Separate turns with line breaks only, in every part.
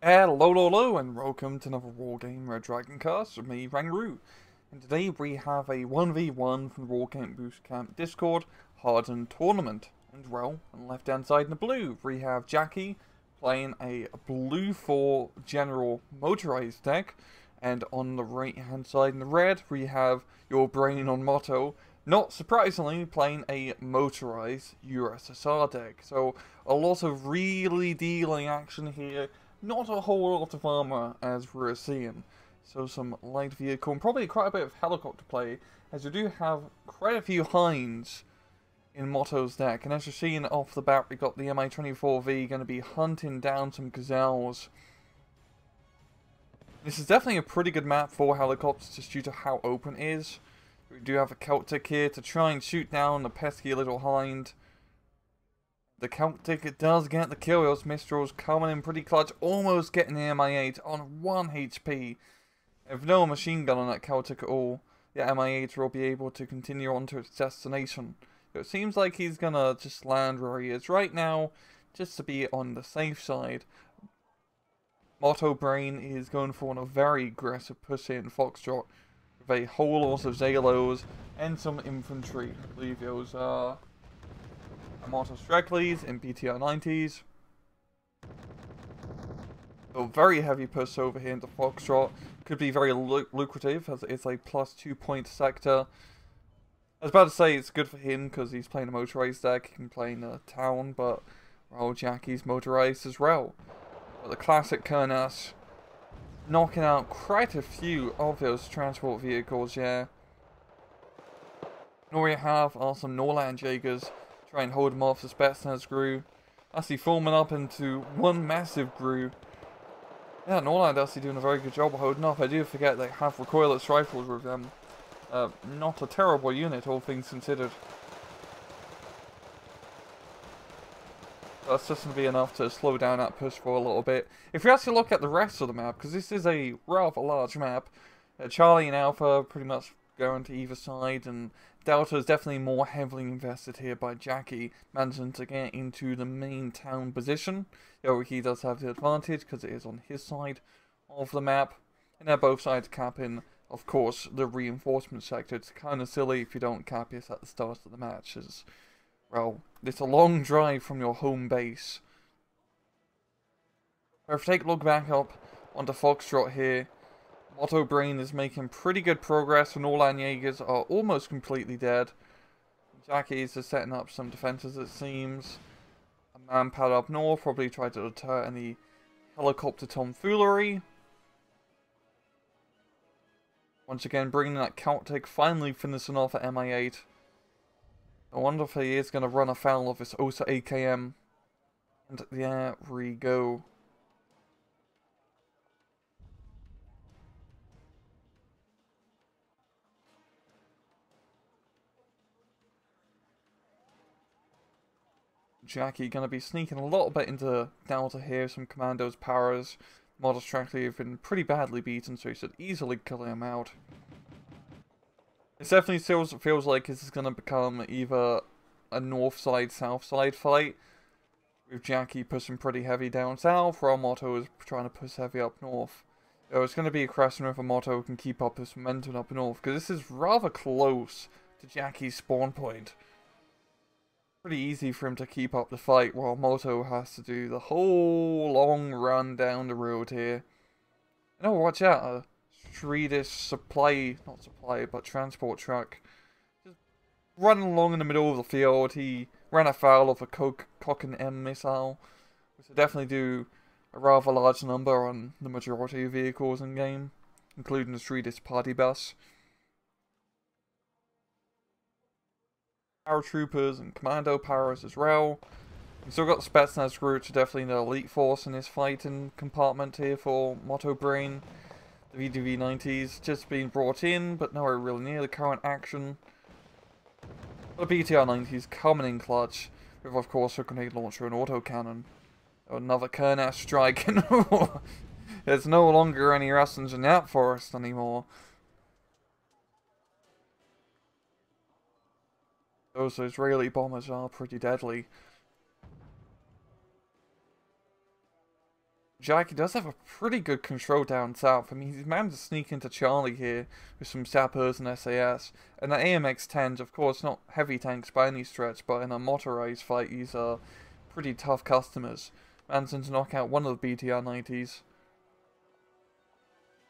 Hello, and welcome to another Wargame Red Dragon cast with me, Rangaroo. And today we have a 1v1 from the Wargame Bootcamp Discord, Hardened Tournament. And well, on the left hand side in the blue, we have Jaki playing a blue 4 general motorized deck. And on the right hand side in the red, we have your brain on Moto, not surprisingly playing a motorized USSR deck. So a lot of really dealing action here. Not a whole lot of armor as we're seeing. So some light vehicle and probably quite a bit of helicopter play, as we do have quite a few Hinds in Moto's deck. And as you're seeing off the bat, we got the Mi-24V going to be hunting down some gazelles. This is definitely a pretty good map for helicopters just due to how open it is. We do have a Celtic here to try and shoot down the pesky little Hind. The Celtic does get the kill. Those Mistrals coming in pretty clutch, almost getting the Mi-8 on 1 HP. If no machine gun on that Celtic at all, the Mi-8 will be able to continue on to its destination. So it seems like he's gonna just land where he is right now, just to be on the safe side. Moto Brain is going for a very aggressive push in Foxtrot with a whole lot of Zalos and some infantry. I believe those are Moto Streckleys in BTR 90s. So very heavy push over here into Foxtrot. Could be very lucrative as it's a plus 2 point sector. I was about to say it's good for him because he's playing a motorized deck. He can play in a town, but well, Jaki's motorized as well. But the classic Kurnas knocking out quite a few of those transport vehicles, yeah. And all we have are some Norland Jaegers. Try and hold him off the Spetsnaz Gru. Actually forming up into one massive Gru. Yeah, Norland actually doing a very good job of holding off. I do forget they have recoilless rifles with them. Not a terrible unit, all things considered. That's just going to be enough to slow down that push for a little bit. If you actually look at the rest of the map, because this is a rather large map, Charlie and Alpha pretty much going to either side, and Delta is definitely more heavily invested here by Jaki, managing to get into the main town position. Though he does have the advantage because it is on his side of the map. And they're both sides capping, of course, the reinforcement sector. It's kind of silly if you don't cap it at the start of the match, as, well, it's a long drive from your home base. But if we take a look back up onto Foxtrot here, Moto Brain is making pretty good progress, and Norland Jaegers are almost completely dead. Jaki is just setting up some defenses, it seems. A manpad up north probably tried to deter any helicopter tomfoolery. Once again, bringing that Celtic, finally finishing off at Mi-8. I wonder if he is going to run afoul of this OSA AKM. And there we go. Jaki going to be sneaking a little bit into Delta here, some Commandos powers. Model Strackley have been pretty badly beaten, so he should easily kill him out. It definitely feels like this is going to become either a north side, south side fight, with Jaki pushing pretty heavy down south, while Moto is trying to push heavy up north. So it's going to be a question of if Moto can keep up this momentum up north, because this is rather close to Jaki's spawn point. Pretty easy for him to keep up the fight, while Moto has to do the whole long run down the road here. And oh, watch out, a Swedish but transport truck. Just running along in the middle of the field. He ran afoul of a Cock and M missile, which will definitely do a rather large number on the majority of vehicles in game, including the Swedish party bus. Paratroopers and commando powers as well. We've still got the Spetsnaz Gru, which are definitely the elite force in this fighting compartment here for Moto Brain. The VDV-90s just being brought in, but nowhere really near the current action. The BTR-90s coming in clutch, with of course a grenade launcher and autocannon. Another Kurnas strike. There's no longer any Russians in that forest anymore. Those Israeli bombers are pretty deadly. Jaki does have a pretty good control down south. I mean, he's managed to sneak into Charlie here with some sappers and SAS. And the AMX-10s, of course, not heavy tanks by any stretch, but in a motorized fight, these are pretty tough customers. Managed to knock out one of the BTR-90s.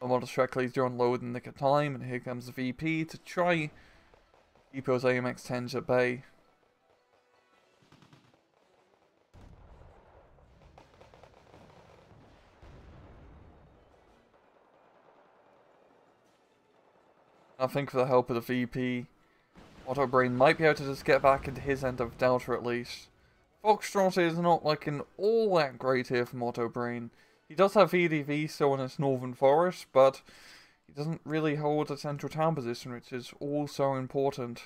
The model Shrekley's doing low in the nick of time, and here comes the VP to try keep those AMX-10s at bay. I think with the help of the VP, Moto Brain might be able to just get back into his end of Delta at least. Foxtrot is not looking all that great here for Moto Brain. He does have VDV still in his northern forest, but he doesn't really hold a central town position, which is also important.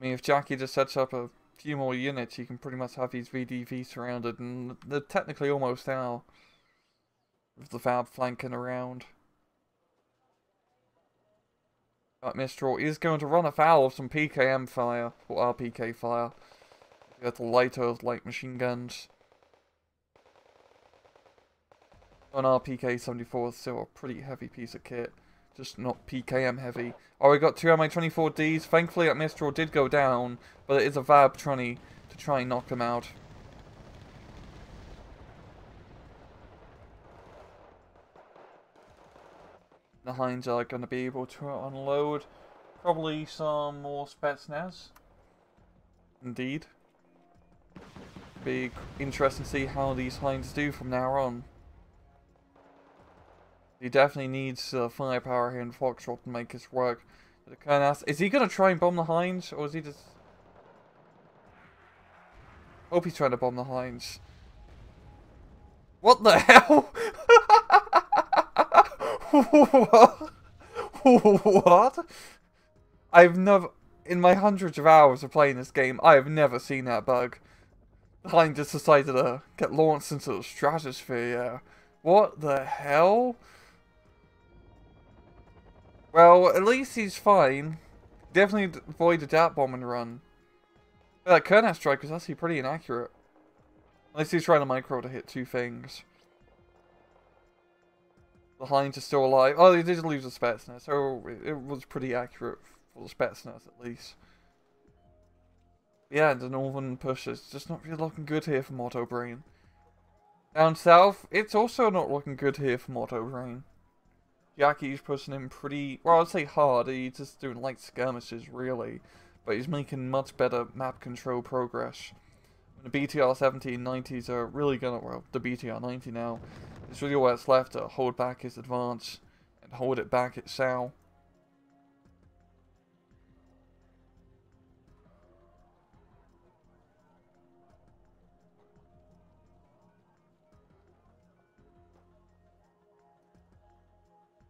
I mean, if Jaki just sets up a few more units, he can pretty much have these VDV surrounded, and they're technically almost now, with the Fab flanking around. But Mistral is going to run afoul of some PKM fire, or RPK fire. You got the lighter light machine guns. An RPK-74 is still a pretty heavy piece of kit, just not PKM heavy. Oh, we got two Mi-24Ds. Thankfully that Mistral did go down, but it is a Vab Tourney to try and knock them out. The Hinds are going to be able to unload probably some more Spetsnaz. Indeed. Be interesting to see how these Hinds do from now on. He definitely needs firepower here in Foxtrot to make this work. Is he going to try and bomb the Hinds, or is he just... Hope he's trying to bomb the Hinds. What the hell? What? What? I've never, in my hundreds of hours of playing this game, I have never seen that bug. The Hind just decided to get launched into the stratosphere, yeah. What the hell? Well, at least he's fine. Definitely avoided that bomb and run. But that Kernet strike was actually pretty inaccurate. Unless he's trying to micro to hit two things. The Hinds are still alive. Oh, they did lose the Spetsnaz, so it was pretty accurate for the Spetsnaz at least. Yeah, the northern push is just not really looking good here for Moto Brain. Down south, it's also not looking good here for Moto Brain. Jaki's pushing him pretty, well, I'd say hard. He's just doing light skirmishes, really. But he's making much better map control progress. The BTR 1790s are really gonna, well, the BTR 90 now. It's really all that's left to hold back his advance and hold it back at Sao.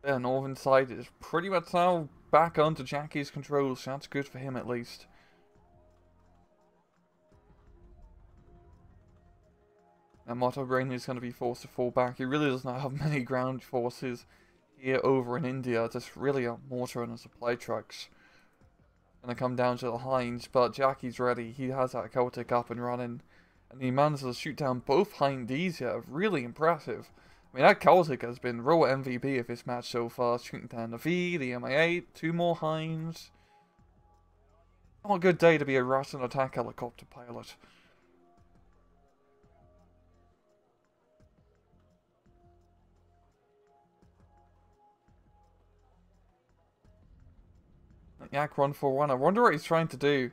The northern side is pretty much now back under Jaki's control, so that's good for him at least. Now Moto Brain is going to be forced to fall back. He really does not have many ground forces here over in India, just really a mortar and a supply trucks. Gonna come down to the Hinds, but Jaki's ready. He has that Celtic up and running. And he manages to shoot down both Hindies here. Really impressive. I mean, that Celtic has been real MVP of this match so far. Shooting down the V, the Mi-8, two more Hinds. Not a good day to be a Russian attack helicopter pilot. Yak 141. I wonder what he's trying to do.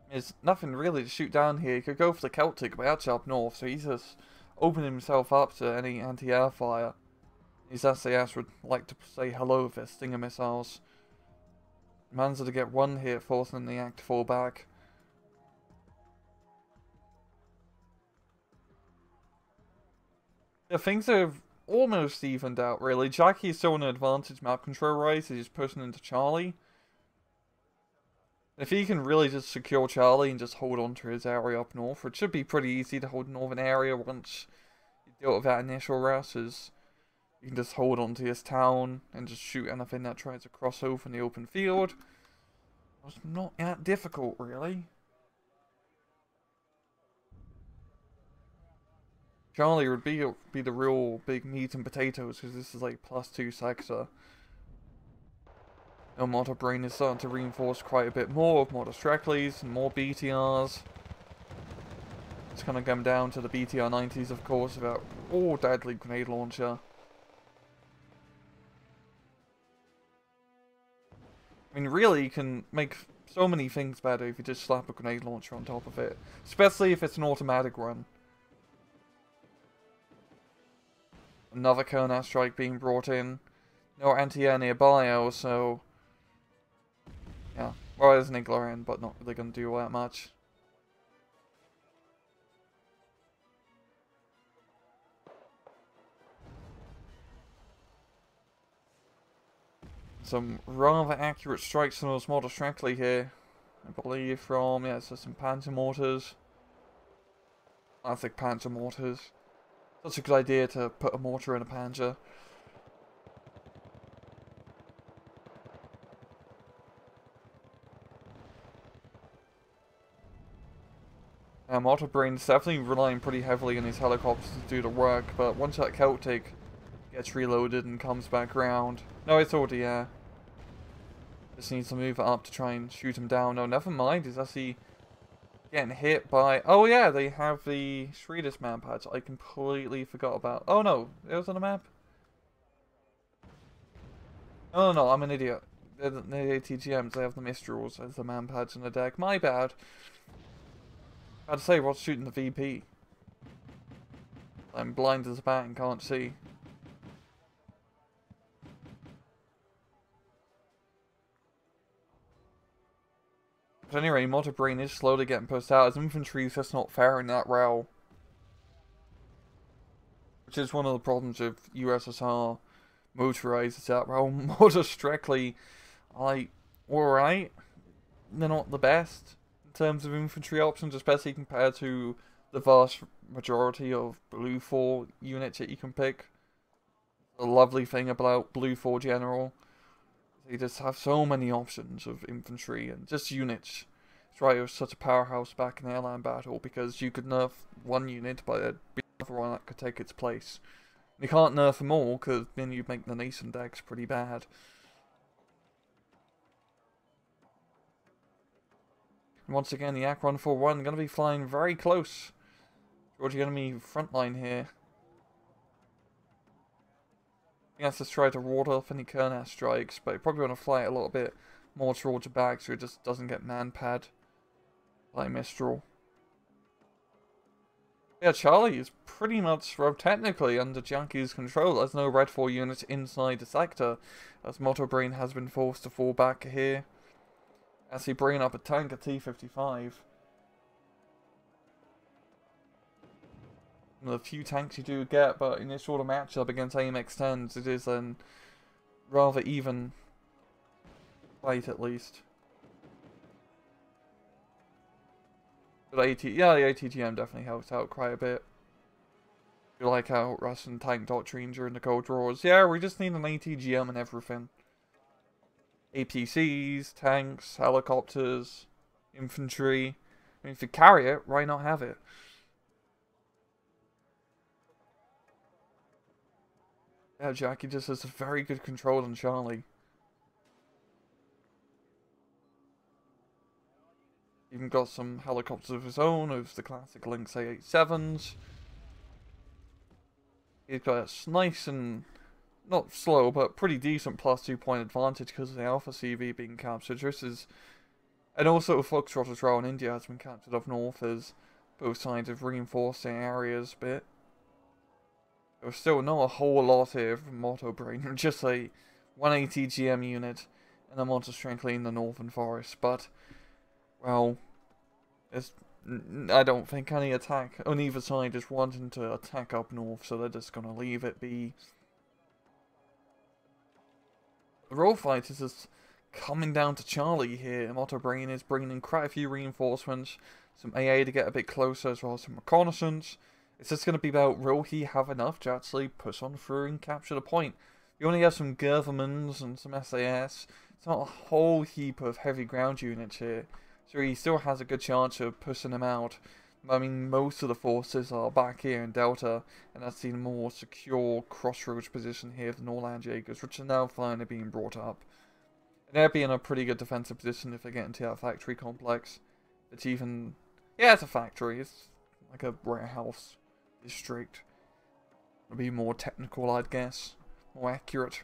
There's nothing really to shoot down here. He could go for the Celtic, but that's up north, so he's just opening himself up to any anti-air fire. His SAS would like to say hello with their Stinger missiles. Managed to get one hit, forcing the Yak to fall back. Yeah, things have almost evened out, really. Jaki's still in an advantage map control-wise. He's pushing into Charlie. If he can really just secure Charlie and just hold on to his area up north, it should be pretty easy to hold northern area once you deal with that initial rush. Is you can just hold on to his town and just shoot anything that tries to cross over in the open field. It's not that difficult, really. Charlie would be the real big meat and potatoes, because this is like +2 sector. Now Moto Brain is starting to reinforce quite a bit more of Moto Strecklys and more BTRs. It's gonna come down to the BTR 90s, of course, without deadly grenade launcher. I mean, really, you can make so many things better if you just slap a grenade launcher on top of it. Especially if it's an automatic run. Another cone airstrike being brought in. No anti-air nearby also. Yeah, well, there's an Igler in, but not really going to do all that much. Some rather accurate strikes on those Moto Streckley here. I believe from, yeah, so some Panzer mortars. Classic Panzer mortars. Such a good idea to put a mortar in a Panzer. Moto Brain's definitely relying pretty heavily on his helicopters to do the work, but once that Celtic gets reloaded and comes back around... No, it's already there. Just needs to move it up to try and shoot him down. No, never mind, he's actually getting hit by... Oh yeah, they have the Swedish man patch. I completely forgot about... Oh no, it was on the map? No, I'm an idiot. The ATGMs, they have the Mistrals as the man pads in the deck. My bad. I'd say what's shooting the VP. I'm blind as a bat and can't see. But anyway, Moto Brain is slowly getting pushed out. His infantry is just not fair in that row. Which is one of the problems with USSR motorized, is that row. Moto Streckley, alright. They're not the best in terms of infantry options, especially compared to the vast majority of Blue 4 units that you can pick. The lovely thing about Blue 4 General, they just have so many options of infantry and just units. That's why it was such a powerhouse back in Airline Battle, because you could nerf one unit, but there'd be another one that could take its place. And you can't nerf them all, because then you'd make the nascent decks pretty bad. And once again, the AK-141 going to be flying very close towards the enemy front line here. He has to try to ward off any Kern strikes, but he probably want to fly it a little bit more towards the back so it just doesn't get man-pad by Mistral. Yeah, Charlie is pretty much, well, technically under Jaki's control. There's no Red 4 units inside the sector, as Moto Brain has been forced to fall back here. As he bring up a tank at T-55. One of the few tanks you do get, but in this sort of matchup against AMX-10s, it is a rather even fight at least. But yeah, the ATGM definitely helps out quite a bit. You like how Russian tank doctrine during the Cold Wars. Yeah, we just need an ATGM and everything. APCs, tanks, helicopters, infantry. I mean, if you carry it, why not have it? Yeah, Jaki just has a very good control on Charlie. Even got some helicopters of his own, of the classic Lynx A87s. He's got a nice and, not slow, but pretty decent +2 point advantage because of the Alpha CV being captured. This is, and also Foxtrot as well in India has been captured up north as both sides have reinforced their areas a bit. There's still not a whole lot here from Moto Brain, just a 180 GM unit and a Moto Streckley in the Northern Forest, but, well, I don't think any attack on either side is wanting to attack up north, so they're just going to leave it be. The real fight is just coming down to Charlie here. Moto Brain is bringing in quite a few reinforcements, some AA to get a bit closer as well as some reconnaissance. It's just going to be about, will he have enough to actually push on through and capture the point? You only have some Gervermans and some SAS. It's not a whole heap of heavy ground units here. So he still has a good chance of pushing them out. I mean, most of the forces are back here in Delta, and that's the more secure crossroads position here for Norland Jaegers, which are now finally being brought up. And they'll be in a pretty good defensive position if they get into that factory complex. It's even... yeah, it's a factory. It's like a warehouse district. It'll be more technical, I'd guess. More accurate.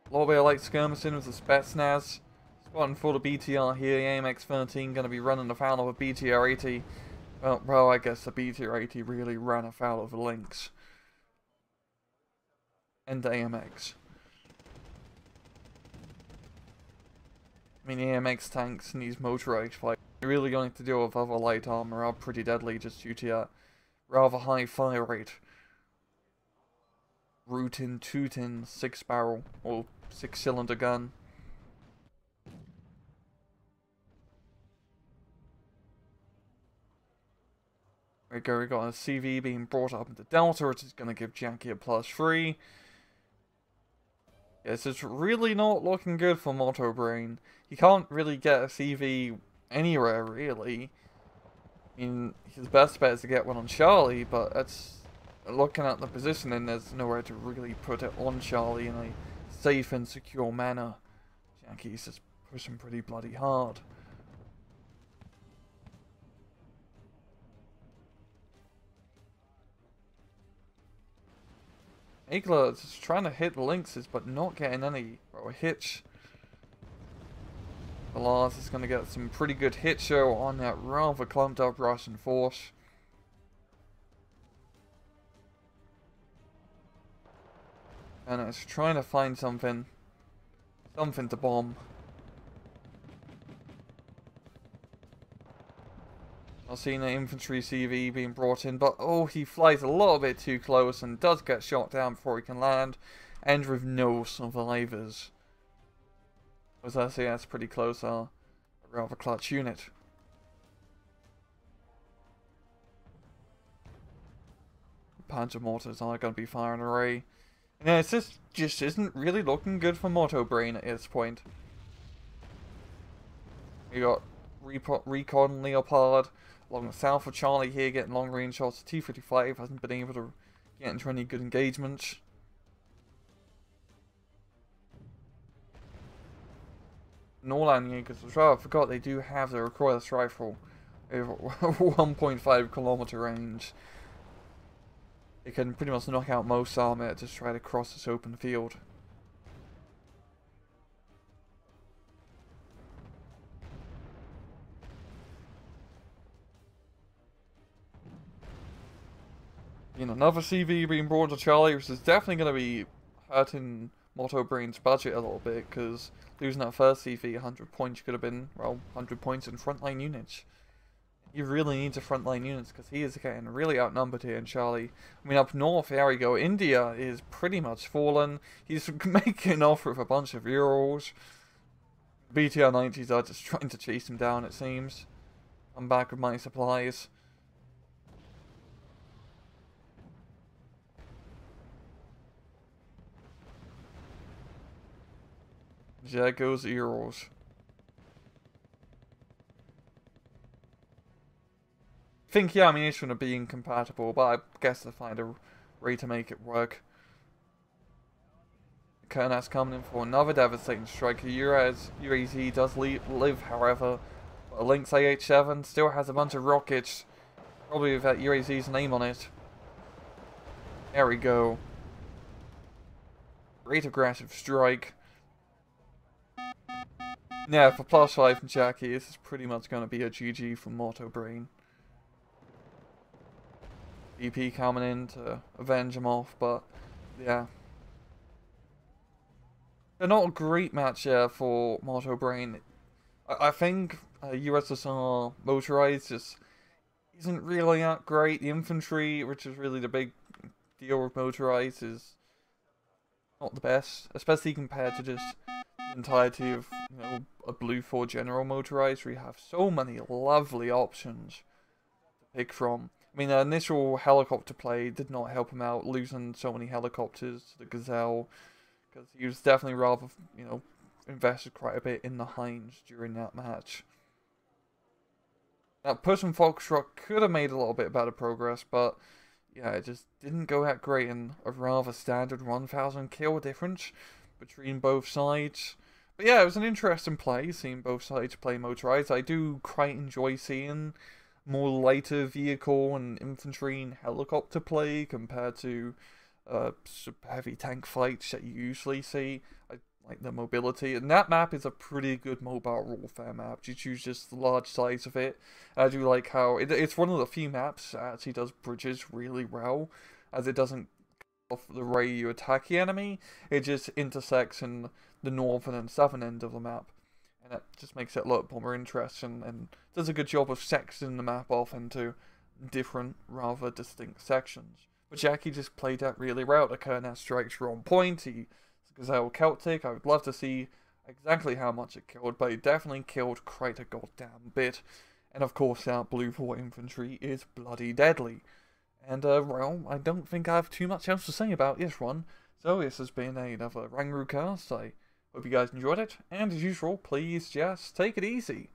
A little bit of light skirmishing with the Spetsnaz. Spotting for the BTR here. The AMX-13 going to be running afoul of a BTR-80. Well, I guess the BTR-80 really ran afoul of the Lynx. And the AMX. I mean, the AMX tanks and these motorized fighters really going to deal with other light armor are pretty deadly just due to that rather high fire rate. Rootin, tootin, 6-barrel or 6-cylinder gun. There we go, we got a CV being brought up into Delta, which is going to give Jaki a +3. Yes, it's really not looking good for Moto Brain. He can't really get a CV anywhere, really. I mean, his best bet is to get one on Charlie, but that's... looking at the positioning, there's nowhere to really put it on Charlie in a safe and secure manner. Jaki's just pushing pretty bloody hard. Igla is just trying to hit the Lynxes, but not getting any hits. Lars is going to get some pretty good hit show on that rather clumped up Russian force. And it's trying to find something to bomb. I've seen an infantry CV being brought in, but oh, he flies a little bit too close and does get shot down before he can land, and with no survivors. As I say, that's pretty close, a rather clutch unit. Panzer mortars are going to be firing array. Yeah, it's just isn't really looking good for Moto Brain at this point. We got Recon Leopard along the south of Charlie here, getting long range shots. T-55 hasn't been able to get into any good engagements. Norland Jaegers as well. I forgot they do have the recoilless rifle over 1.5 kilometer range. It can pretty much knock out most armor to try to cross this open field. You know, another CV being brought to Charlie, which is definitely going to be hurting Moto Brain's budget a little bit, because losing that first CV, 100 points could have been, well, 100 points in frontline units. He really needs a frontline units because he is getting really outnumbered here in Charlie. I mean, up north, there we go. India is pretty much fallen. He's making off with a bunch of Urals. BTR-90s are just trying to chase him down, it seems. I'm back with my supplies. There goes the Urals. I think, yeah, ammunition would be incompatible, but I guess they'll find a way to make it work. Kernat's coming in for another devastating strike. UAZ does live, however. But a Lynx AH-7 still has a bunch of rockets. Probably with that UAZ's name on it. There we go. Great aggressive strike. Yeah, for +5 from Jaki, this is pretty much going to be a GG from Moto Brain. EP coming in to avenge him off, but yeah. They're not a great match for Moto Brain. I think USSR motorized just isn't really that great. The infantry, which is really the big deal with motorized, is not the best, especially compared to just the entirety of, you know, a Blue 4 General motorized, where you have so many lovely options to pick from. I mean, the initial helicopter play did not help him out, losing so many helicopters to the Gazelle, because he was definitely rather, you know, invested quite a bit in the Hinds during that match. Now, Puss and Foxtrot could have made a little bit better progress, but yeah, it just didn't go that great in a rather standard 1,000 kill difference between both sides. But yeah, it was an interesting play, seeing both sides play motorized. I do quite enjoy seeing more lighter vehicle and infantry and helicopter play compared to heavy tank fights that you usually see. I like the mobility, and that map is a pretty good mobile warfare map. You choose just the large size of it. I do like how it's one of the few maps that actually does bridges really well, as it doesn't off the way you attack the enemy. It just intersects in the northern and southern end of the map, and that just makes it look more interesting and does a good job of sectioning the map off into different, rather distinct sections. But Jaki just played that really well. The Kernas strikes were on point. He's Gazelle Celtic. I would love to see exactly how much it killed, but it definitely killed quite a goddamn bit. And of course, our Blue 4 infantry is bloody deadly. And, well, I don't think I have too much else to say about this one. So this has been another Rangru cast. I hope you guys enjoyed it. And as usual, please just take it easy.